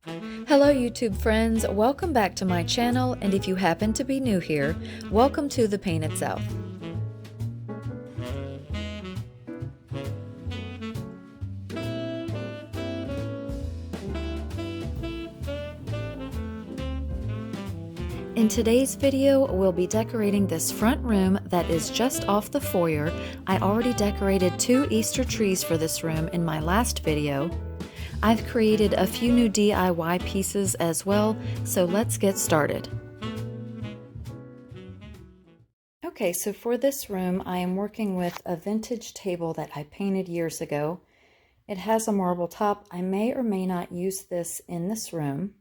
Hello YouTube friends, welcome back to my channel, and if you happen to be new here, welcome to the Painted South. In today's video, we'll be decorating this front room that is just off the foyer. I already decorated 2 Easter trees for this room in my last video. I've created a few new DIY pieces as well, so let's get started. Okay, so for this room, I am working with a vintage table that I painted years ago. It has a marble top. I may or may not use this in this room.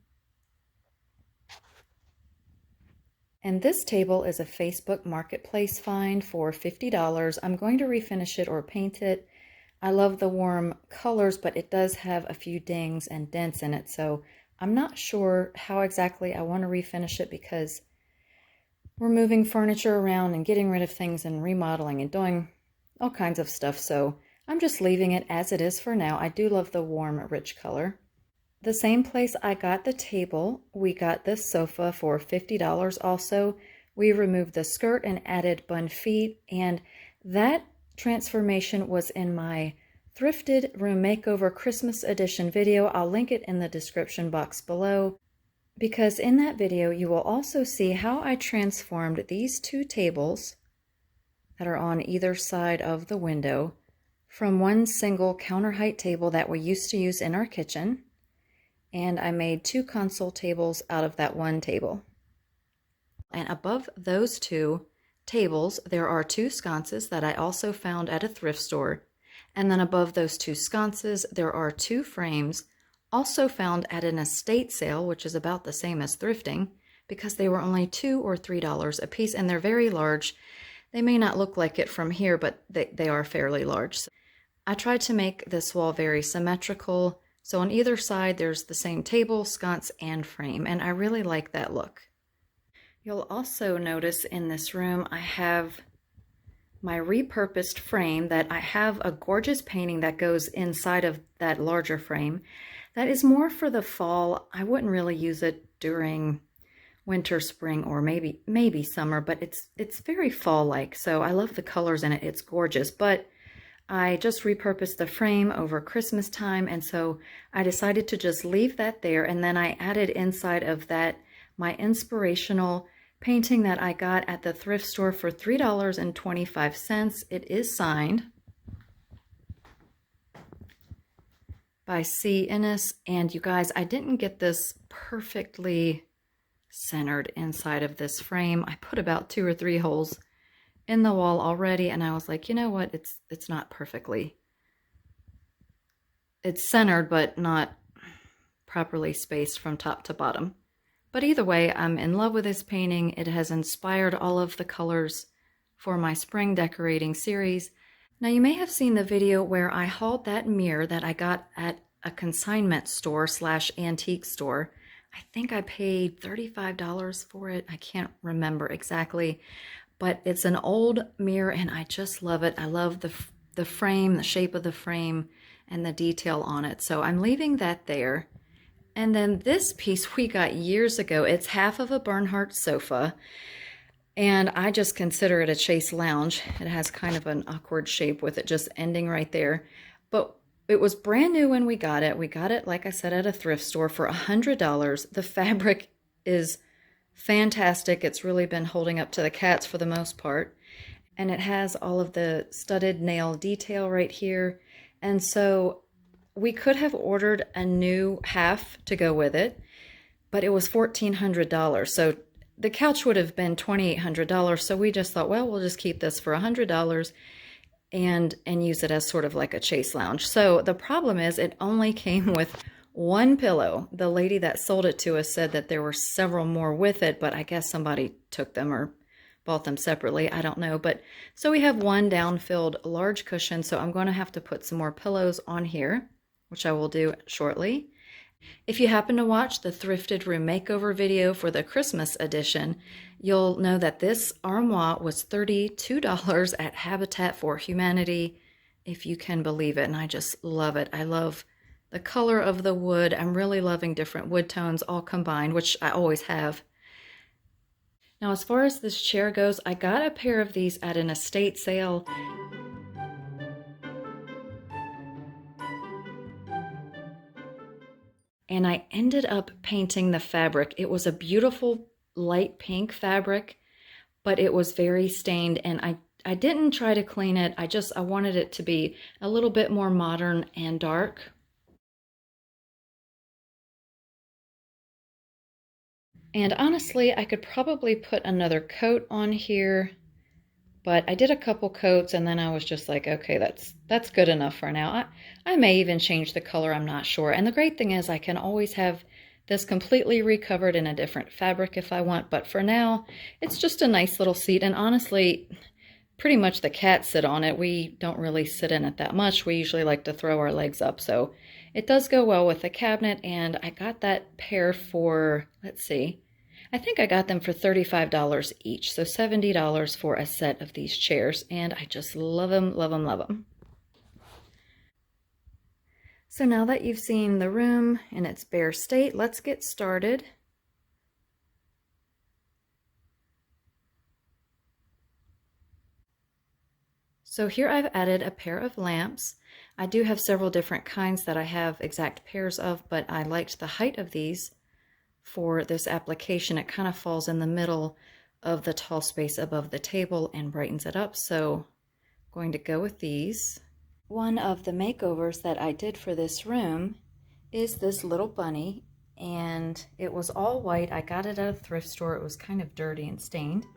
And this table is a Facebook Marketplace find for $50. I'm going to refinish it or paint it. I love the warm colors, but it does have a few dings and dents in it, so I'm not sure how exactly I want to refinish it because we're moving furniture around and getting rid of things and remodeling and doing all kinds of stuff, so I'm just leaving it as it is for now. I do love the warm, rich color. The same place I got the table, we got this sofa for $50 also. We removed the skirt and added bun feet, and that transformation was in my Thrifted Room Makeover Christmas Edition video. I'll link it in the description box below, because in that video you will also see how I transformed these 2 tables that are on either side of the window from one single counter height table that we used to use in our kitchen, and I made 2 console tables out of that one table. And above those 2 tables, there are 2 sconces that I also found at a thrift store. And then above those 2 sconces, there are 2 frames also found at an estate sale, which is about the same as thrifting, because they were only $2 or $3 a piece, and they're very large. They may not look like it from here, but they are fairly large. So I tried to make this wall very symmetrical, so on either side there's the same table, sconce, and frame, and I really like that look. You'll also notice in this room I have my repurposed frame that I have a gorgeous painting that goes inside of that larger frame. That is more for the fall. I wouldn't really use it during winter, spring, or maybe summer, but it's very fall-like, so I love the colors in it. It's gorgeous, but I just repurposed the frame over Christmas time, and so I decided to just leave that there, and then I added inside of that my inspirational painting that I got at the thrift store for $3.25. It is signed by C. Innes, and you guys, I didn't get this perfectly centered inside of this frame. I put about 2 or 3 holes in the wall already, and I was like, you know what, it's not perfectly, it's centered but not properly spaced from top to bottom. But either way, I'm in love with this painting. It has inspired all of the colors for my spring decorating series. Now, you may have seen the video where I hauled that mirror that I got at a consignment store / antique store. I think I paid $35 for it. I can't remember exactly, but it's an old mirror and I just love it. I love the frame, the shape of the frame, and the detail on it. So I'm leaving that there. And then this piece we got years ago. It's half of a Bernhardt sofa, and I just consider it a chaise lounge. It has kind of an awkward shape with it just ending right there. But it was brand new when we got it. We got it, like I said, at a thrift store for $100. The fabric is fantastic. It's really been holding up to the cats for the most part. And it has all of the studded nail detail right here. And so we could have ordered a new half to go with it, but it was $1,400. So the couch would have been $2,800. So we just thought, well, we'll just keep this for $100 and use it as sort of like a chaise lounge. So the problem is it only came with 1 pillow. The lady that sold it to us said that there were several more with it, but I guess somebody took them or bought them separately. I don't know. But so we have 1 down-filled large cushion. So I'm going to have to put some more pillows on here, which I will do shortly. If you happen to watch the Thrifted Room Makeover video for the Christmas edition, you'll know that this armoire was $32 at Habitat for Humanity, if you can believe it, and I just love it. I love the color of the wood. I'm really loving different wood tones all combined, which I always have. Now, as far as this chair goes, I got a pair of these at an estate sale. And I ended up painting the fabric. It was a beautiful light pink fabric, but it was very stained, and I didn't try to clean it. I wanted it to be a little bit more modern and dark. And honestly, I could probably put another coat on here, but I did a couple coats and then I was just like, okay, that's good enough for now. I may even change the color, I'm not sure. And the great thing is I can always have this completely recovered in a different fabric if I want, but for now, it's just a nice little seat. And honestly, pretty much the cats sit on it. We don't really sit in it that much. We usually like to throw our legs up, so it does go well with the cabinet. And I got that pair for, let's see, I think I got them for $35 each, so $70 for a set of these chairs, and I just love them, love them, love them. So now that you've seen the room in its bare state, let's get started. So here I've added a pair of lamps. I do have several different kinds that I have exact pairs of, but I liked the height of these for this application. It kind of falls in the middle of the tall space above the table and brightens it up, so I'm going to go with these. One of the makeovers that I did for this room is this little bunny, and it was all white. I got it at a thrift store. It was kind of dirty and stained.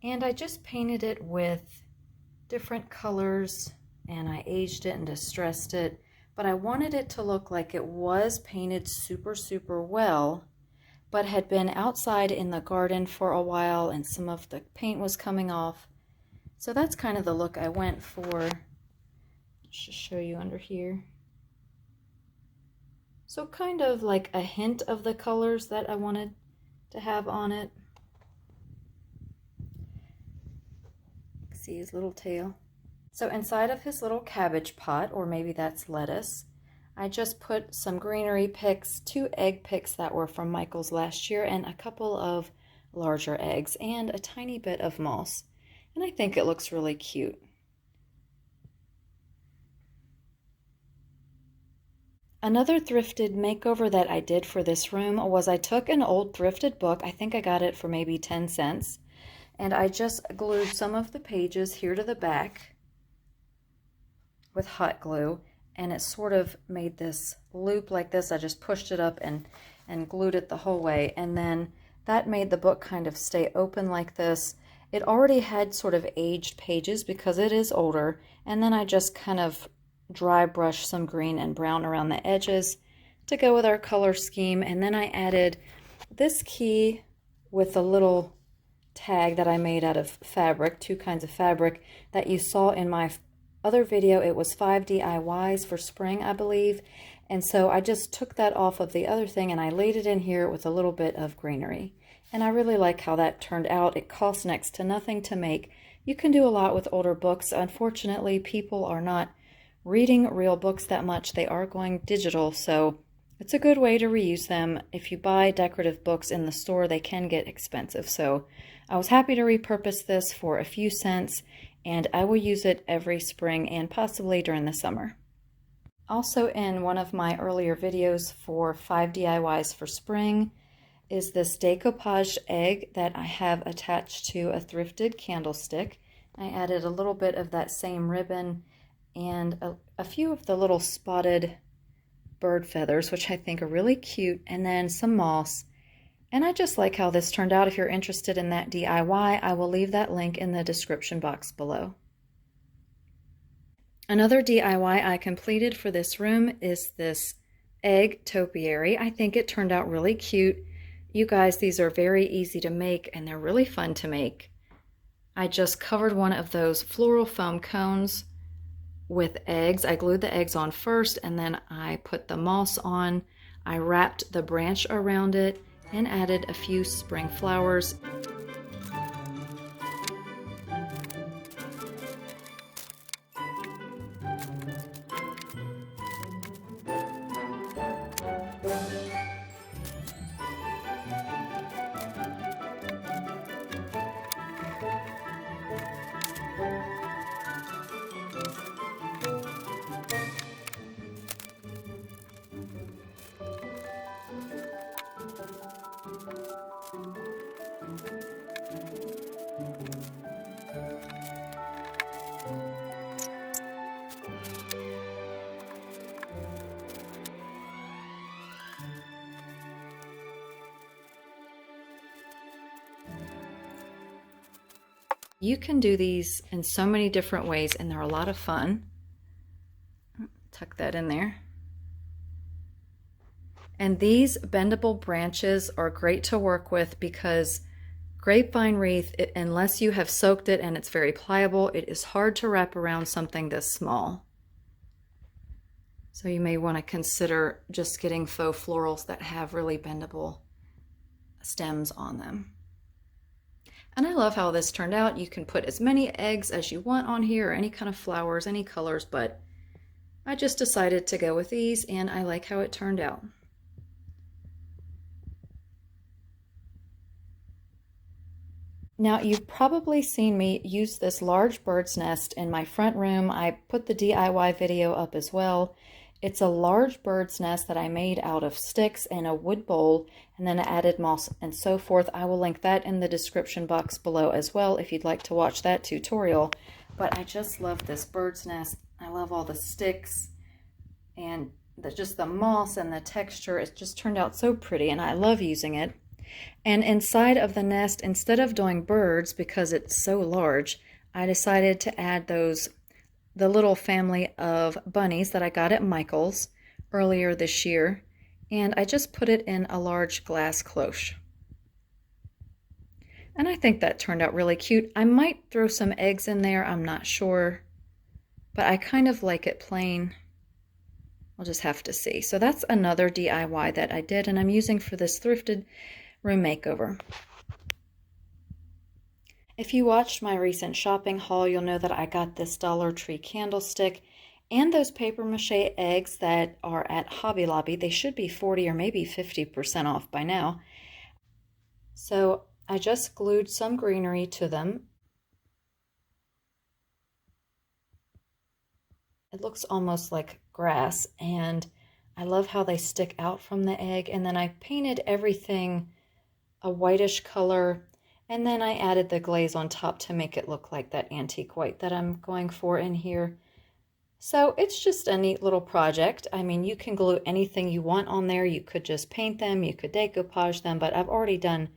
And I just painted it with different colors, and I aged it and distressed it, but I wanted it to look like it was painted super, super well, but had been outside in the garden for a while and some of the paint was coming off. So that's kind of the look I went for. Just show you under here. So kind of like a hint of the colors that I wanted to have on it. See his little tail. So inside of his little cabbage pot, or maybe that's lettuce, I just put some greenery picks, 2 egg picks that were from Michael's last year, and a couple of larger eggs, and a tiny bit of moss. And I think it looks really cute. Another thrifted makeover that I did for this room was I took an old thrifted book. I think I got it for maybe 10 cents. And I just glued some of the pages here to the back with hot glue, and it sort of made this loop like this. I just pushed it up and glued it the whole way, and then that made the book kind of stay open like this. It already had sort of aged pages because it is older, and then I just kind of dry brushed some green and brown around the edges to go with our color scheme, and then I added this key with a little tag that I made out of fabric, 2 kinds of fabric that you saw in my other video. It was 5 DIYs for spring, I believe, and so I just took that off of the other thing and I laid it in here with a little bit of greenery, and I really like how that turned out. It costs next to nothing to make. You can do a lot with older books. Unfortunately, people are not reading real books that much. They are going digital, so it's a good way to reuse them. If you buy decorative books in the store, they can get expensive. So I was happy to repurpose this for a few cents, and I will use it every spring and possibly during the summer. Also, in one of my earlier videos for 5 DIYs for spring is this decoupage egg that I have attached to a thrifted candlestick. I added a little bit of that same ribbon and a few of the little spotted bird feathers, which I think are really cute, and then some moss. And I just like how this turned out. If you're interested in that DIY, I will leave that link in the description box below. Another DIY I completed for this room is this egg topiary. I think it turned out really cute. You guys, these are very easy to make and they're really fun to make. I just covered one of those floral foam cones with eggs. I glued the eggs on first, and then I put the moss on. I wrapped the branch around it and added a few spring flowers. You can do these in so many different ways, and they're a lot of fun. Tuck that in there. And these bendable branches are great to work with because grapevine wreath, unless you have soaked it and it's very pliable, it is hard to wrap around something this small. So you may want to consider just getting faux florals that have really bendable stems on them. And I love how this turned out. You can put as many eggs as you want on here, or any kind of flowers, any colors, but I just decided to go with these, and I like how it turned out. Now, you've probably seen me use this large bird's nest in my front room. I put the DIY video up as well. It's a large bird's nest that I made out of sticks and a wood bowl, and then I added moss and so forth. I will link that in the description box below as well if you'd like to watch that tutorial. But I just love this bird's nest. I love all the sticks and just the moss and the texture. It just turned out so pretty, and I love using it. And inside of the nest, instead of doing birds, because it's so large, I decided to add the little family of bunnies that I got at Michael's earlier this year, and I just put it in a large glass cloche. And I think that turned out really cute. I might throw some eggs in there, I'm not sure, but I kind of like it plain. I'll just have to see. So that's another DIY that I did, and I'm using for this thrifted room makeover. If you watched my recent shopping haul, you'll know that I got this Dollar Tree candlestick and those paper mache eggs that are at Hobby Lobby. They should be 40 or maybe 50% off by now. So I just glued some greenery to them. It looks almost like grass, and I love how they stick out from the egg. And then I painted everything a whitish color, and then I added the glaze on top to make it look like that antique white that I'm going for in here. So it's just a neat little project. I mean, you can glue anything you want on there. You could just paint them, you could decoupage them, but I've already done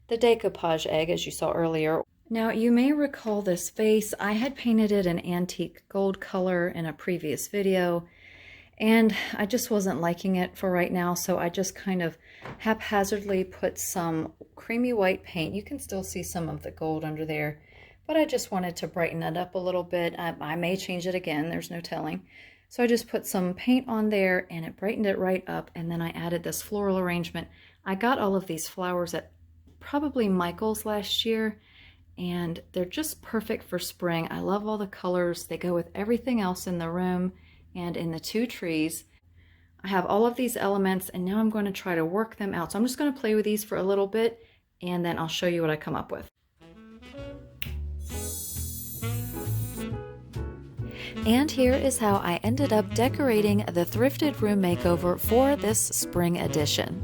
the decoupage egg as you saw earlier. Now you may recall this vase. I had painted it an antique gold color in a previous video, and I just wasn't liking it for right now, so I just kind of haphazardly put some creamy white paint. You can still see some of the gold under there, but I just wanted to brighten it up a little bit. I may change it again, there's no telling. So I just put some paint on there, and it brightened it right up, and then I added this floral arrangement. I got all of these flowers at probably Michael's last year, and they're just perfect for spring. I love all the colors. They go with everything else in the room and in the two trees. I have all of these elements, and now I'm going to try to work them out. So I'm just going to play with these for a little bit, and then I'll show you what I come up with. And here is how I ended up decorating the thrifted room makeover for this spring edition.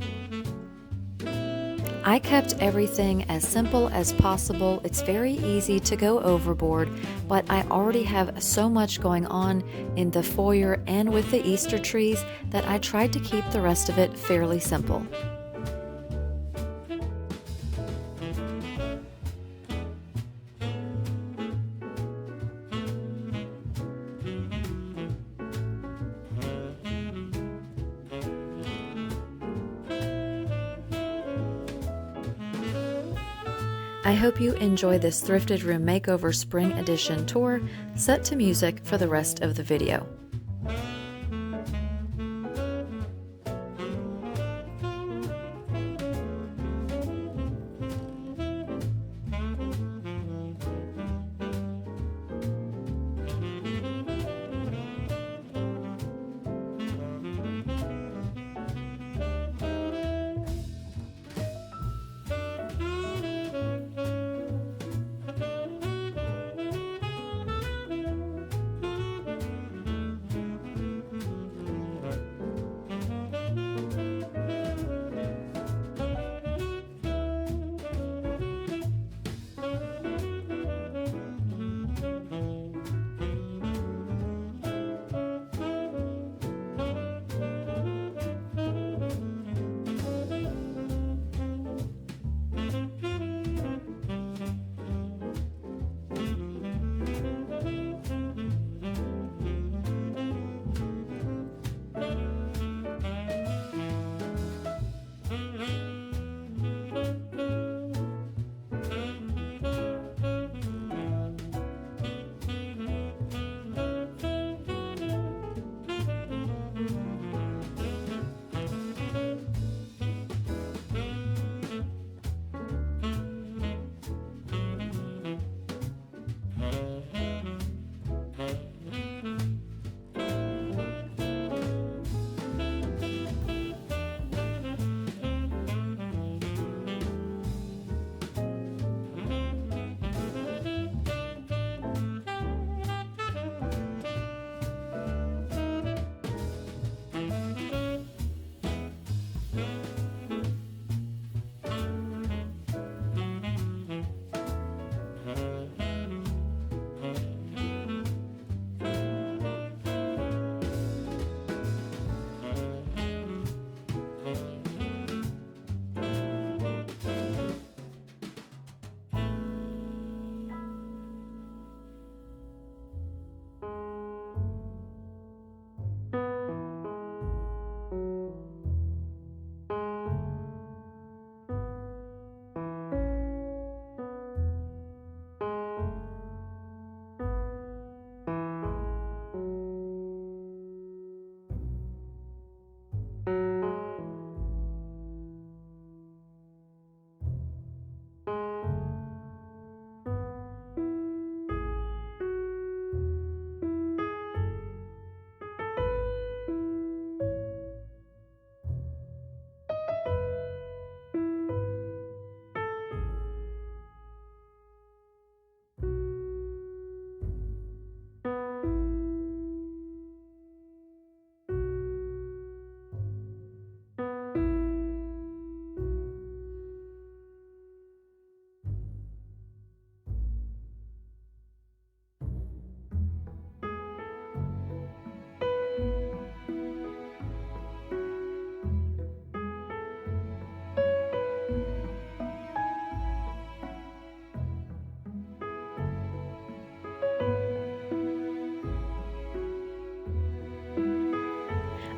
I kept everything as simple as possible. It's very easy to go overboard, but I already have so much going on in the foyer and with the Easter trees that I tried to keep the rest of it fairly simple. I hope you enjoy this Thrifted Room Makeover Spring Edition tour set to music for the rest of the video.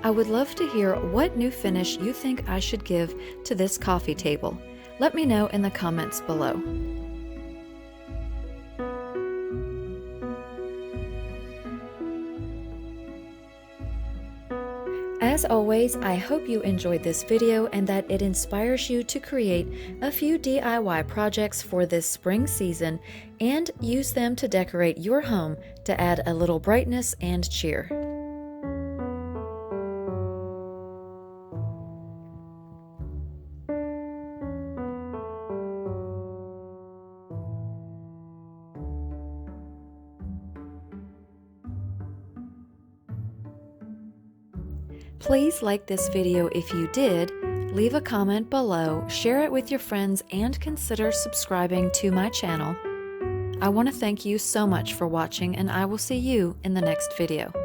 I would love to hear what new finish you think I should give to this coffee table. Let me know in the comments below. As always, I hope you enjoyed this video and that it inspires you to create a few DIY projects for this spring season and use them to decorate your home to add a little brightness and cheer. Please like this video if you did, leave a comment below, share it with your friends, and consider subscribing to my channel. I want to thank you so much for watching, and I will see you in the next video.